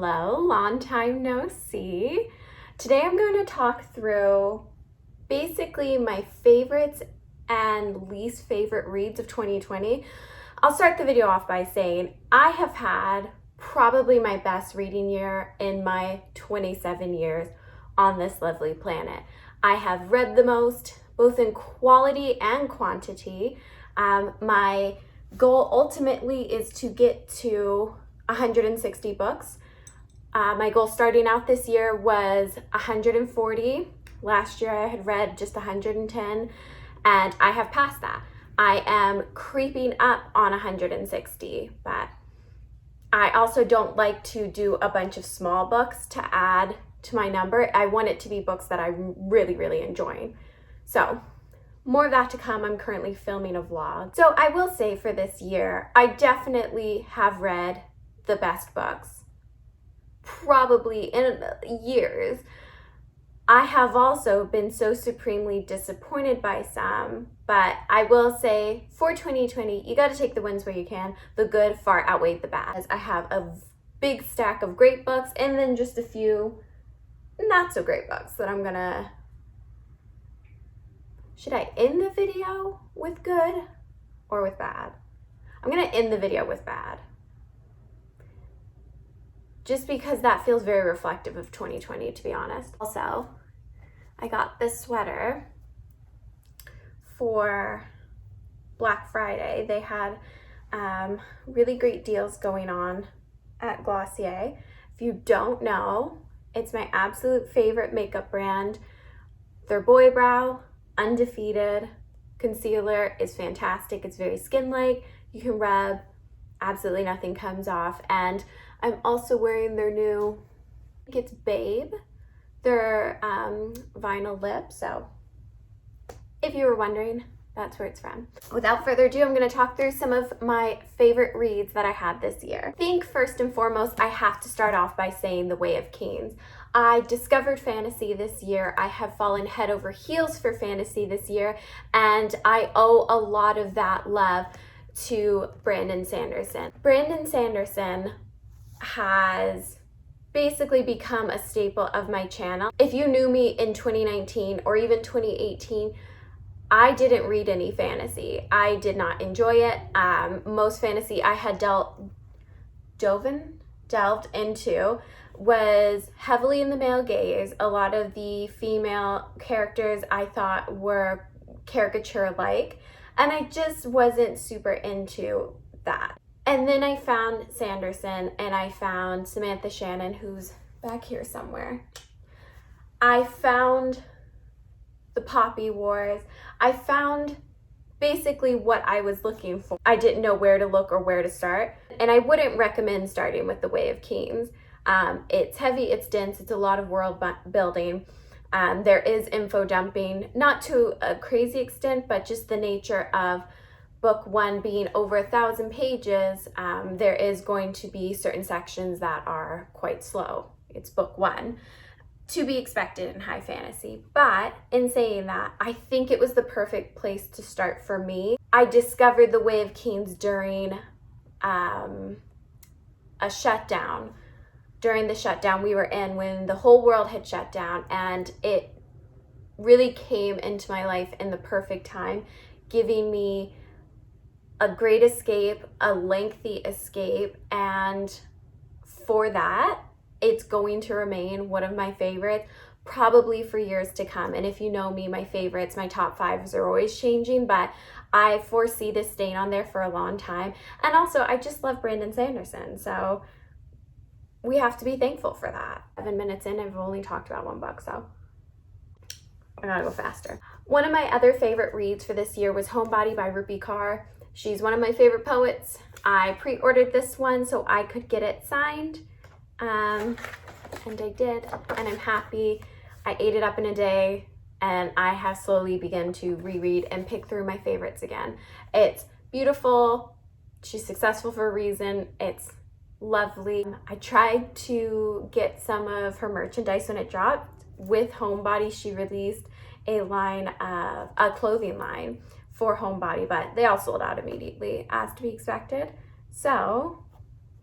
Hello, long time no see. Today I'm going to talk through basically my favorites and least favorite reads of 2020. I'll start the video off by saying I have had probably my best reading year in my 27 years on this lovely planet. I have read the most, both in quality and quantity. My goal ultimately is to get to 160 books. My goal starting out this year was 140. Last year I had read just 110 and I have passed that. I am creeping up on 160, but I also don't like to do a bunch of small books to add to my number. I want it to be books that I'm really enjoying. So more of that to come. I'm currently filming a vlog. So I will say for this year, I definitely have read the best books, probably in years. I have also been so supremely disappointed by some, but I will say for 2020, you got to take the wins where you can. The good far outweighed the bad. As I have a big stack of great books and then just a few not so great books that I'm gonna... Should I end the video with good or with bad? I'm gonna end the video with bad, just because that feels very reflective of 2020, to be honest. Also, I got this sweater for Black Friday. They had really great deals going on at Glossier. If you don't know, it's my absolute favorite makeup brand. Their Boy Brow Undefeated concealer is fantastic. It's very skin-like. You can rub, absolutely nothing comes off. And I'm also wearing their new, I think it's Babe, their vinyl lip. So if you were wondering, that's where it's from. Without further ado, I'm going to talk through some of my favorite reads that I had this year. I think first and foremost, I have to start off by saying The Way of Kings. I discovered fantasy this year. I have fallen head over heels for fantasy this year, and I owe a lot of that love to Brandon Sanderson. Brandon Sanderson has basically become a staple of my channel. If you knew me in 2019 or even 2018, I didn't read any fantasy. I did not enjoy it. Most fantasy I had delved into was heavily in the male gaze. A lot of the female characters I thought were caricature-like, and I just wasn't super into that. And then I found Sanderson, and I found Samantha Shannon, who's back here somewhere. I found the Poppy Wars. I found basically what I was looking for. I didn't know where to look or where to start, and I wouldn't recommend starting with The Way of Kings. It's heavy, it's dense, it's a lot of world building. There is info dumping, not to a crazy extent, but just the nature of book one being over 1,000 pages, there is going to be certain sections that are quite slow. It's book one, to be expected in high fantasy. But in saying that, I think it was the perfect place to start for me. I discovered The Way of Kings during a shutdown. During the shutdown we were in, when the whole world had shut down, and it really came into my life in the perfect time, giving me a great escape, a lengthy escape, and for that, it's going to remain one of my favorites, probably for years to come. And if you know me, my favorites, my top fives are always changing, but I foresee this staying on there for a long time. And also, I just love Brandon Sanderson, so we have to be thankful for that. 7 minutes in, I've only talked about one book, so I gotta go faster. One of my other favorite reads for this year was Homebody by Rupi Kaur. She's one of my favorite poets. I pre-ordered this one so I could get it signed, and I did, and I'm happy. I ate it up in a day, and I have slowly begun to reread and pick through my favorites again. It's beautiful. She's successful for a reason. It's lovely. I tried to get some of her merchandise when it dropped. With Homebody, she released a clothing line for Homebody, but they all sold out immediately, as to be expected. So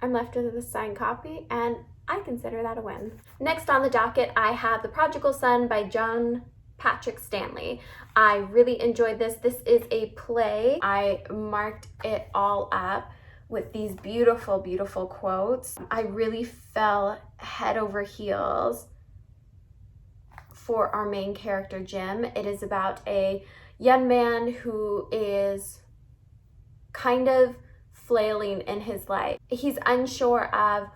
I'm left with a signed copy, and I consider that a win. Next on the docket, I have The Prodigal Son by John Patrick Stanley. I really enjoyed this. This is a play. I marked it all up with these beautiful, beautiful quotes. I really fell head over heels for our main character, Jim. It is about a young man who is kind of flailing in his life. He's unsure of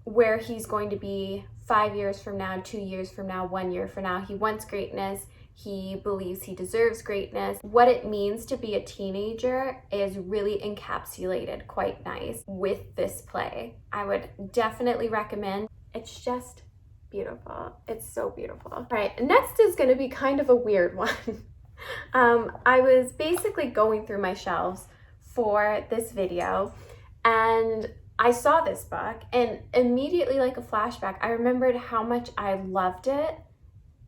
where he's going to be 5 years from now, 2 years from now, 1 year from now. He wants greatness. He believes he deserves greatness. What it means to be a teenager is really encapsulated quite nice with this play. I would definitely recommend. It's just beautiful. It's so beautiful. All right, next is going to be kind of a weird one. I was basically going through my shelves for this video, and I saw this book, and immediately, like a flashback, I remembered how much I loved it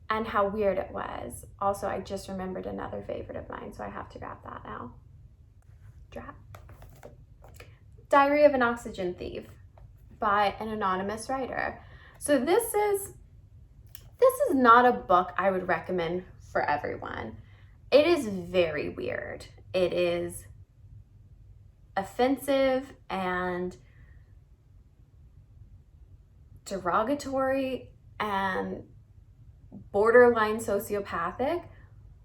and how weird it was. Also, I just remembered another favorite of mine, so I have to grab that now. Drop. Diary of an Oxygen Thief by an anonymous writer. So this is not a book I would recommend for everyone. It is very weird. It is offensive and derogatory and borderline sociopathic,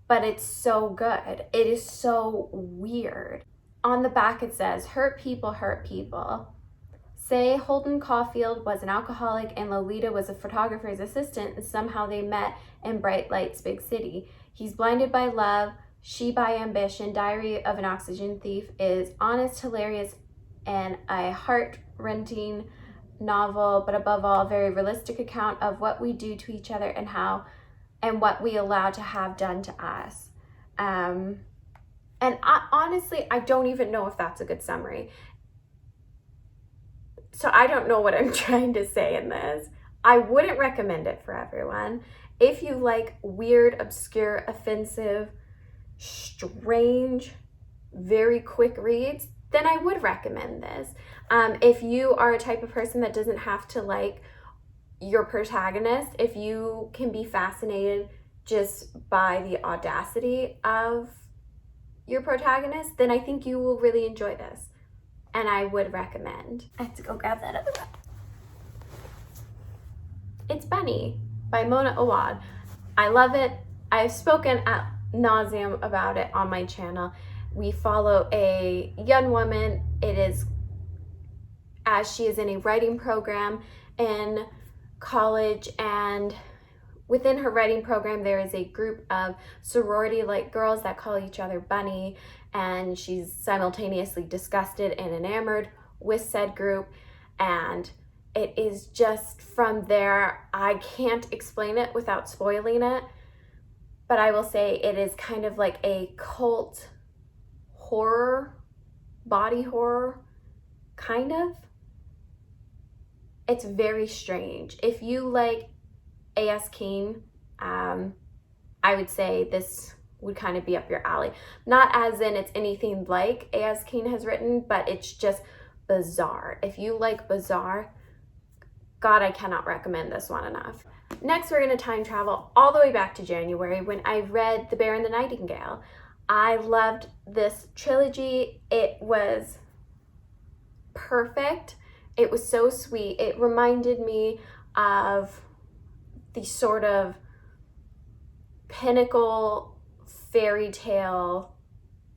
but it's so good. It is so weird. On the back it says, hurt people hurt people. Say Holden Caulfield was an alcoholic and Lolita was a photographer's assistant, and somehow they met in Bright Lights big city. He's blinded by love, she by ambition. Diary of an Oxygen Thief is honest, hilarious, and a heart-rending novel, but above all, a very realistic account of what we do to each other and what we allow to have done to us. And honestly, I don't even know if that's a good summary. So I don't know what I'm trying to say in this. I wouldn't recommend it for everyone. If you like weird, obscure, offensive, strange, very quick reads, then I would recommend this. If you are a type of person that doesn't have to like your protagonist, if you can be fascinated just by the audacity of your protagonist, then I think you will really enjoy this. And I would recommend. I have to go grab that other one. It's Bunny by Mona Awad. I love it. I've spoken ad nauseum about it on my channel. We follow a young woman. It is as she is in a writing program in college, and within her writing program there is a group of sorority-like girls that call each other Bunny, and she's simultaneously disgusted and enamored with said group, and it is just from there. I can't explain it without spoiling it, but I will say it is kind of like a cult horror, body horror, kind of. It's very strange. If you like A.S. Keen, I would say this would kind of be up your alley. Not as in it's anything like A.S. Keen has written, but it's just bizarre. If you like bizarre, God, I cannot recommend this one enough. Next, we're going to time travel all the way back to January when I read The Bear and the Nightingale. I loved this trilogy. It was perfect. It was so sweet. It reminded me of the sort of pinnacle fairy tale,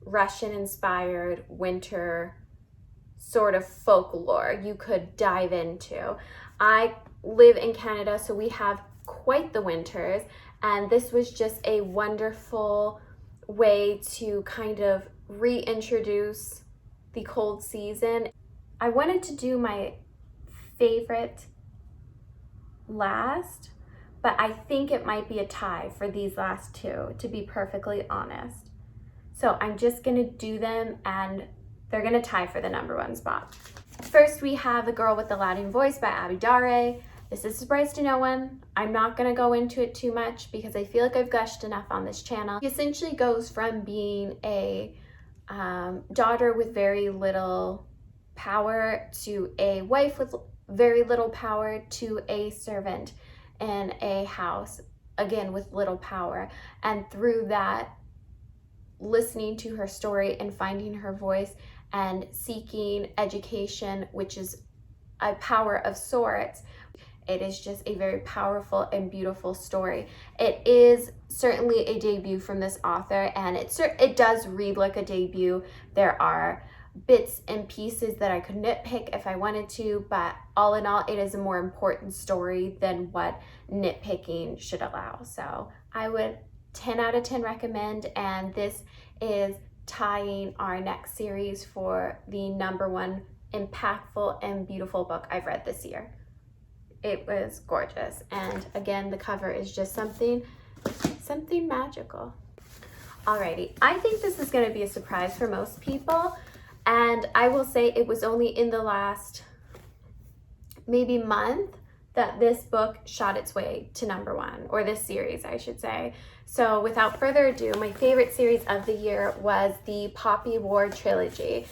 Russian-inspired winter sort of folklore you could dive into. I live in Canada, so we have quite the winters, and this was just a wonderful way to kind of reintroduce the cold season. I wanted to do my favorite last, but I think it might be a tie for these last two, to be perfectly honest. So I'm just gonna do them, and they're gonna tie for the #1 spot. First, we have The Girl with the Latin Voice by Abi Dare. This is a surprise to no one. I'm not gonna go into it too much because I feel like I've gushed enough on this channel. He essentially goes from being a daughter with very little power to a wife with very little power to a servant in a house, again, with little power. And through that, listening to her story and finding her voice and seeking education, which is a power of sorts. It is just a very powerful and beautiful story. It is certainly a debut from this author, and it does read like a debut. There are bits and pieces that I could nitpick if I wanted to, but all in all, it is a more important story than what nitpicking should allow. So I would 10 out of 10 recommend, and this is tying our next series for the #1 impactful and beautiful book I've read this year. It was gorgeous, and again, the cover is just something magical. Alrighty, I think this is going to be a surprise for most people, and I will say it was only in the last maybe month that this book shot its way to #1, or this series, I should say. So without further ado, my favorite series of the year was the Poppy War trilogy.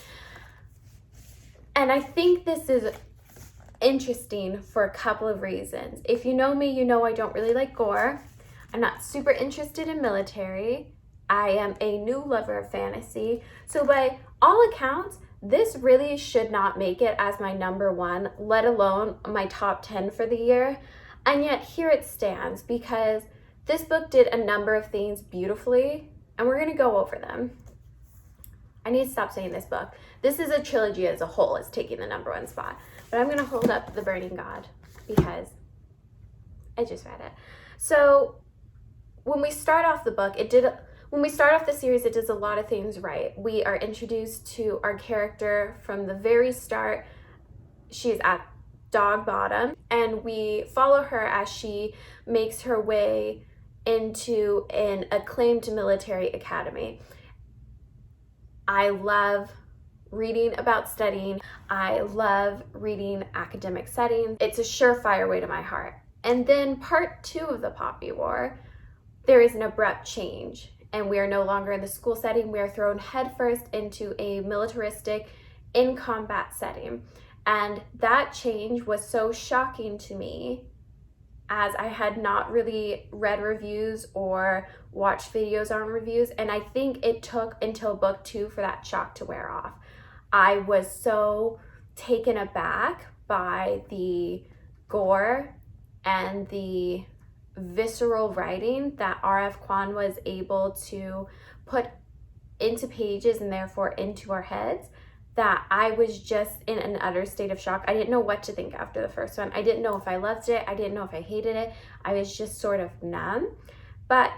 And I think this is interesting for a couple of reasons. If you know me, you know I don't really like gore. I'm not super interested in military. I am a new lover of fantasy. So by all accounts, this really should not make it as my #1, let alone my top 10 for the year. And yet here it stands, because this book did a number of things beautifully, and we're gonna go over them. I need to stop saying this book. This is a trilogy as a whole. It's taking the #1 spot. But I'm going to hold up The Burning God because I just read it. So when we start off the book, when we start off the series, it does a lot of things right. We are introduced to our character from the very start. She's at Dog Bottom, and we follow her as she makes her way into an acclaimed military academy. I love reading about studying. I love reading academic settings. It's a surefire way to my heart. And then part 2 of the Poppy War, there is an abrupt change, and we are no longer in the school setting. We are thrown headfirst into a militaristic, in-combat setting. And that change was so shocking to me, as I had not really read reviews or watched videos on reviews, and I think it took until book 2 for that shock to wear off. I was so taken aback by the gore and the visceral writing that R.F. Kuang was able to put into pages and therefore into our heads, that I was just in an utter state of shock. I didn't know what to think after the first one. I didn't know if I loved it. I didn't know if I hated it. I was just sort of numb. But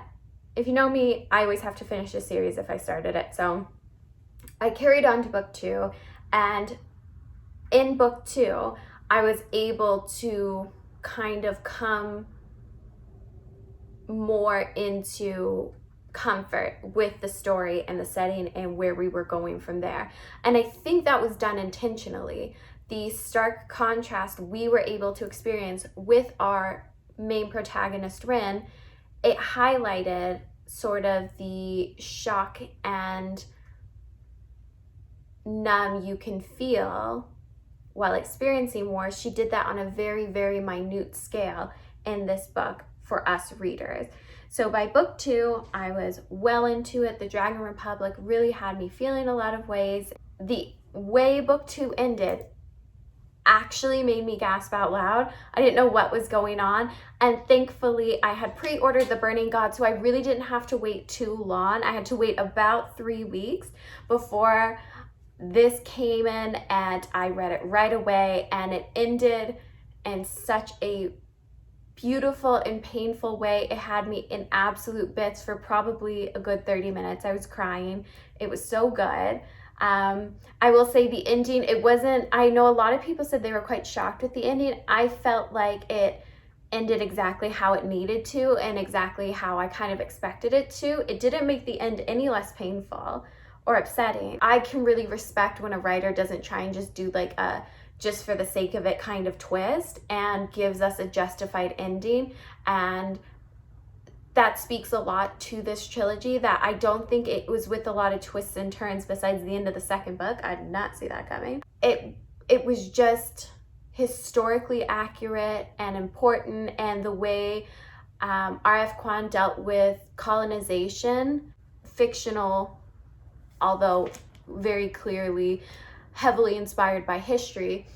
if you know me, I always have to finish a series if I started it. So I carried on to book 2, and in book 2, I was able to kind of come more into comfort with the story and the setting and where we were going from there. And I think that was done intentionally. The stark contrast we were able to experience with our main protagonist, Rin, it highlighted sort of the shock and numb you can feel while experiencing war. She did that on a very, very minute scale in this book for us readers. So by book 2, I was well into it. The Dragon Republic really had me feeling a lot of ways. The way book 2 ended actually made me gasp out loud. I didn't know what was going on. And thankfully, I had pre-ordered The Burning God, so I really didn't have to wait too long. I had to wait about 3 weeks before this came in, and I read it right away, and it ended in such a beautiful and painful way. It had me in absolute bits for probably a good 30 minutes. I was crying. It was so good. I will say the ending, it wasn't, I know a lot of people said they were quite shocked with the ending. I felt like it ended exactly how it needed to and exactly how I kind of expected it to. It didn't make the end any less painful or upsetting. I can really respect when a writer doesn't try and just do like a just for the sake of it kind of twist and gives us a justified ending and that speaks a lot to this trilogy, that I don't think it was with a lot of twists and turns besides the end of the second book. I did not see that coming. It was just historically accurate and important, and the way R.F. Kuang dealt with colonization, fictional, although very clearly heavily inspired by history,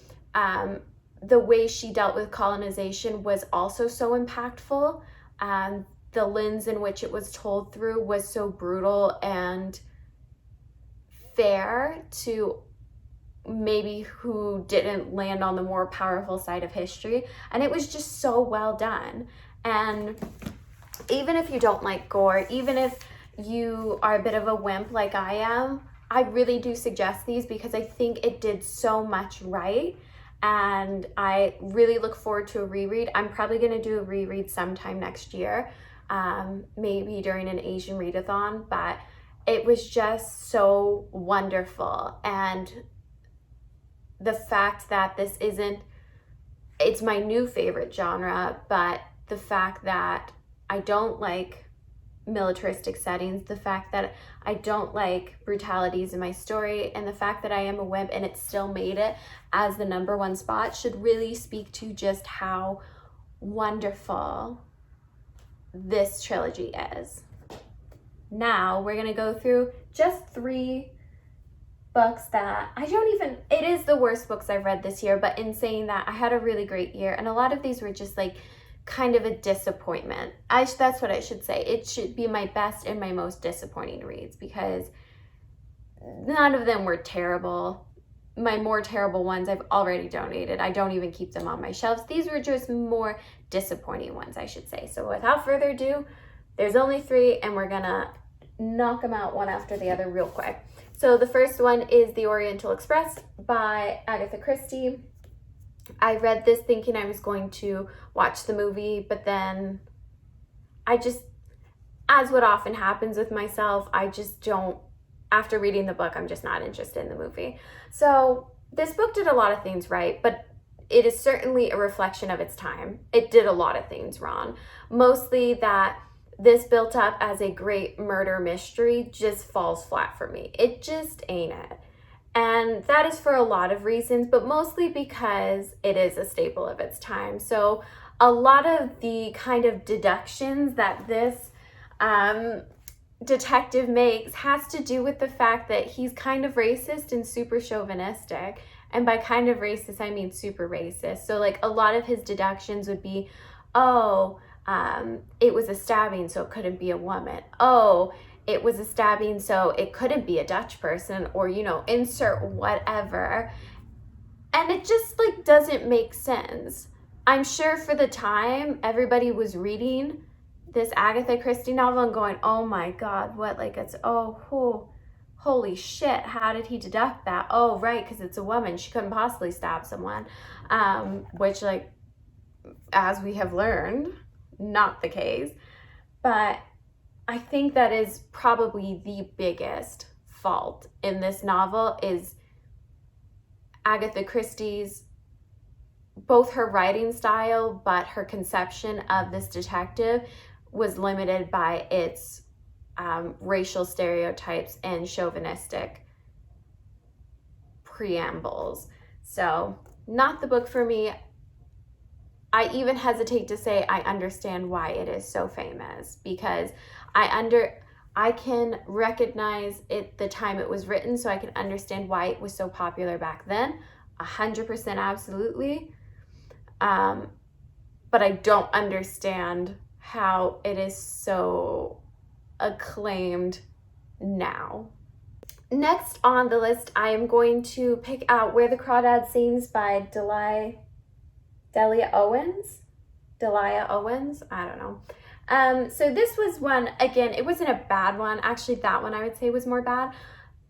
the way she dealt with colonization was also so impactful. The lens in which it was told through was so brutal and fair to maybe who didn't land on the more powerful side of history. And it was just so well done. And even if you don't like gore, even if you are a bit of a wimp like I am, I really do suggest these because I think it did so much right. And I really look forward to a reread. I'm probably going to do a reread sometime next year, maybe during an Asian readathon, but it was just so wonderful. And the fact that this isn't, it's my new favorite genre, but the fact that I don't like militaristic settings, the fact that I don't like brutalities in my story, and the fact that I am a wimp and it still made it as the #1 spot should really speak to just how wonderful this trilogy is. Now we're gonna go through just 3 books that it is the worst books I've read this year, but in saying that, I had a really great year, and a lot of these were just like kind of a disappointment. That's what I should say. It should be my best and my most disappointing reads, because none of them were terrible. My more terrible ones I've already donated. I don't even keep them on my shelves. These were just more disappointing ones, I should say. So without further ado, there's only 3, and we're gonna knock them out one after the other real quick. So the first one is The Oriental Express by Agatha Christie. I read this thinking I was going to watch the movie, but then I just, as what often happens with myself, I just don't, after reading the book, I'm just not interested in the movie. So this book did a lot of things right, but it is certainly a reflection of its time. It did a lot of things wrong. Mostly that this built up as a great murder mystery just falls flat for me. It just ain't it. And that is for a lot of reasons, but mostly because it is a staple of its time. So a lot of the kind of deductions that this detective makes has to do with the fact that he's kind of racist and super chauvinistic. And by kind of racist, I mean super racist. So like a lot of his deductions would be, it was a stabbing, so it couldn't be a woman. It was a stabbing, so it couldn't be a Dutch person, or, insert whatever. And it just like doesn't make sense. I'm sure for the time, everybody was reading this Agatha Christie novel and going, oh my God, what? Like it's, holy shit, how did he deduct that? Oh, right, because it's a woman. She couldn't possibly stab someone. Which, like, as we have learned, not the case. But I think that is probably the biggest fault in this novel is Agatha Christie's, both her writing style, but her conception of this detective was limited by its racial stereotypes and chauvinistic preambles. So, not the book for me. I even hesitate to say I understand why it is so famous, because I can recognize it the time it was written, so I can understand why it was so popular back then. 100% absolutely. But I don't understand how it is so acclaimed now. Next on the list, I am going to pick out Where the Crawdad Sings by Delia Owens. I don't know. So this was one, again, it wasn't a bad one. Actually, that one I would say was more bad.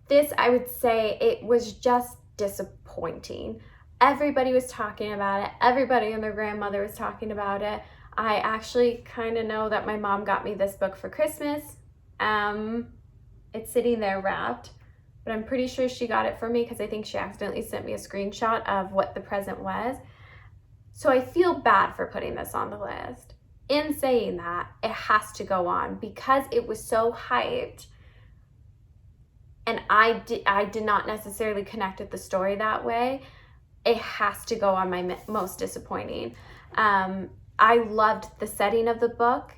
This, I would say it was just disappointing. Everybody was talking about it. Everybody and their grandmother was talking about it. I actually kind of know that my mom got me this book for Christmas. It's sitting there wrapped, but I'm pretty sure she got it for me because I think she accidentally sent me a screenshot of what the present was. So I feel bad for putting this on the list. in saying that, it has to go on because it was so hyped, and I did not necessarily connect with the story that way. It has to go on my most disappointing. I loved the setting of the book,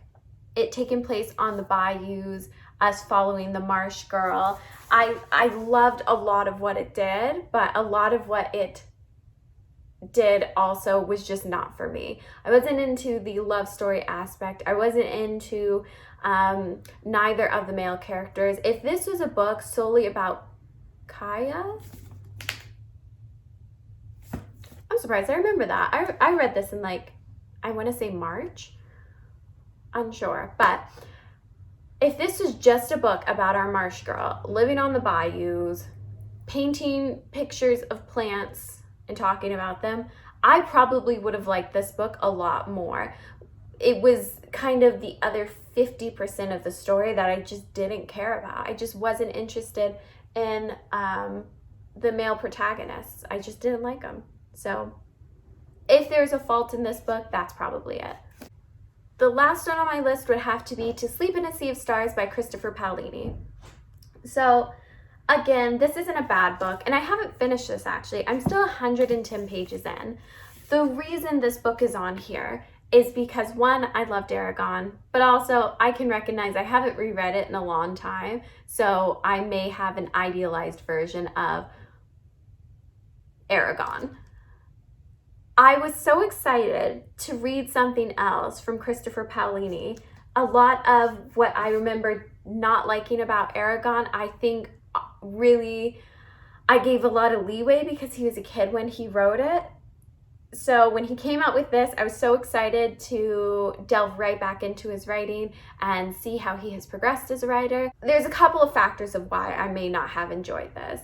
it taking place on the bayous, us following the marsh girl. I loved a lot of what it did, but a lot of what it did also was just not for me. I wasn't into the love story aspect. I wasn't into neither of the male characters. If this was a book solely about Kaya, I'm surprised. I remember that. I read this in like, I want to say March. Unsure. But if this was just a book about our marsh girl living on the bayous, painting pictures of plants and talking about them, I probably would have liked this book a lot more. It was kind of the other 50% of the story that I just didn't care about. I just wasn't interested in the male protagonists. I just didn't like them. So if there's a fault in this book, that's probably it. The last one on my list would have to be To Sleep in a Sea of Stars by Christopher Paolini. So again, this isn't a bad book, and I haven't finished this actually. I'm still 110 pages in. The reason this book is on here is because, one, I loved Eragon, but also I can recognize I haven't reread it in a long time, so I may have an idealized version of Eragon. I was so excited to read something else from Christopher Paolini. A lot of what I remember not liking about Eragon, I think really I gave a lot of leeway because he was a kid when he wrote it. So when he came out with this, I was so excited to delve right back into his writing and see how he has progressed as a writer. There's a couple of factors of why I may not have enjoyed this.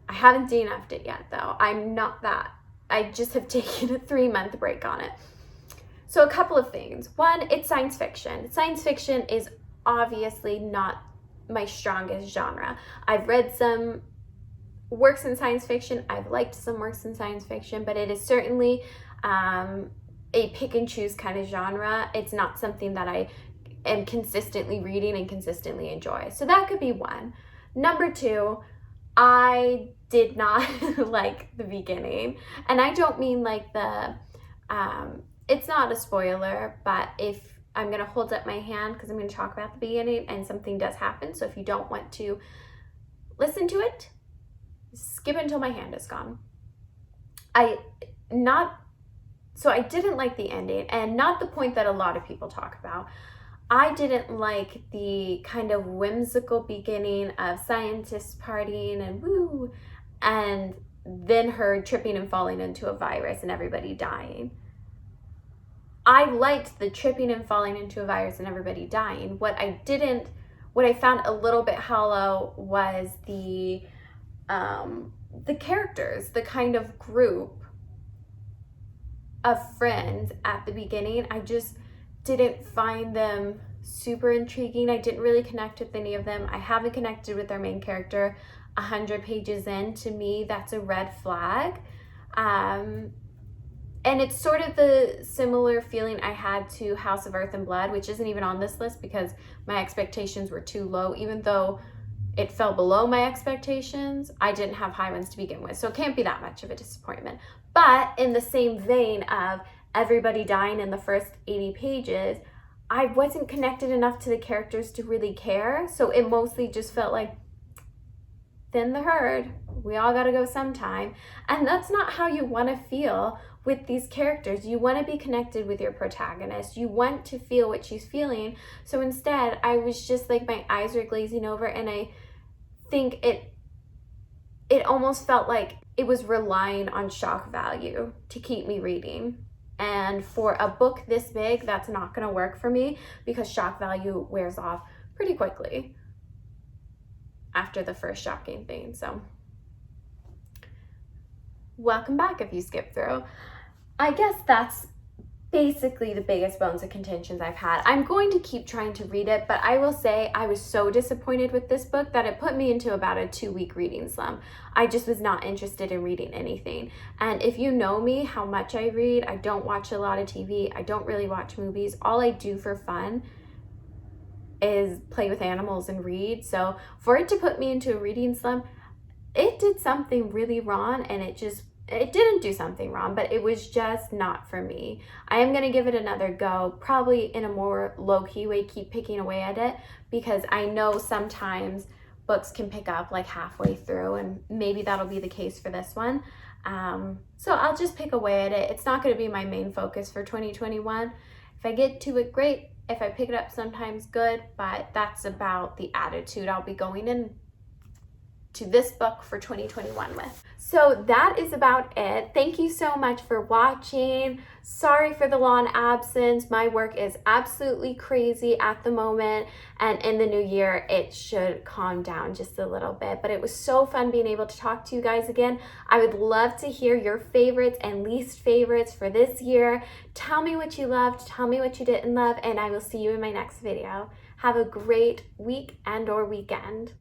I haven't DNF'd it yet though. I'm not that. I just have taken a 3-month break on it. So a couple of things. One, it's science fiction. Science fiction is obviously not my strongest genre. I've read some works in science fiction. I've liked some works in science fiction, but it is certainly a pick and choose kind of genre. It's not something that I am consistently reading and consistently enjoy. So that could be one. Number two, I did not like the beginning. And I don't mean like the, it's not a spoiler, but if I'm going to hold up my hand because I'm going to talk about the beginning and something does happen. So if you don't want to listen to it, skip until my hand is gone. I didn't like the ending, and not the point that a lot of people talk about. I didn't like the kind of whimsical beginning of scientists partying and woo, and then her tripping and falling into a virus and everybody dying. I liked the tripping and falling into a virus and everybody dying. What I found a little bit hollow was the characters, the kind of group of friends at the beginning. I just didn't find them super intriguing. I didn't really connect with any of them. I haven't connected with our main character 100 pages in. To me, that's a red flag. And it's sort of the similar feeling I had to House of Earth and Blood, which isn't even on this list because my expectations were too low. Even though it fell below my expectations, I didn't have high ones to begin with. So it can't be that much of a disappointment. But in the same vein of everybody dying in the first 80 pages, I wasn't connected enough to the characters to really care. So it mostly just felt like, thin the herd, we all gotta go sometime. And that's not how you wanna feel with these characters. You wanna be connected with your protagonist. You want to feel what she's feeling. So instead, I was just like, my eyes were glazing over, and I think it almost felt like it was relying on shock value to keep me reading. And for a book this big, that's not gonna work for me because shock value wears off pretty quickly after the first shocking thing. So welcome back if you skip through. I guess that's basically the biggest bones of contentions I've had. I'm going to keep trying to read it, but I will say I was so disappointed with this book that it put me into about a 2-week reading slump. I just was not interested in reading anything. And if you know me, how much I read, I don't watch a lot of TV, I don't really watch movies. All I do for fun is play with animals and read. So for it to put me into a reading slump, it did something really wrong, and it didn't do something wrong, but it was just not for me. I am going to give it another go, probably in a more low-key way, keep picking away at it, because I know sometimes books can pick up like halfway through, and maybe that'll be the case for this one. So I'll just pick away at it. It's not going to be my main focus for 2021. If I get to it, great. If I pick it up sometimes, good, but that's about the attitude I'll be going in to this book for 2021 with. So that is about it. Thank you so much for watching. Sorry for the long absence. My work is absolutely crazy at the moment, and in the new year it should calm down just a little bit, but it was so fun being able to talk to you guys again. I would love to hear your favorites and least favorites for this year. Tell me what you loved, tell me what you didn't love, and I will see you in my next video. Have a great week and or weekend.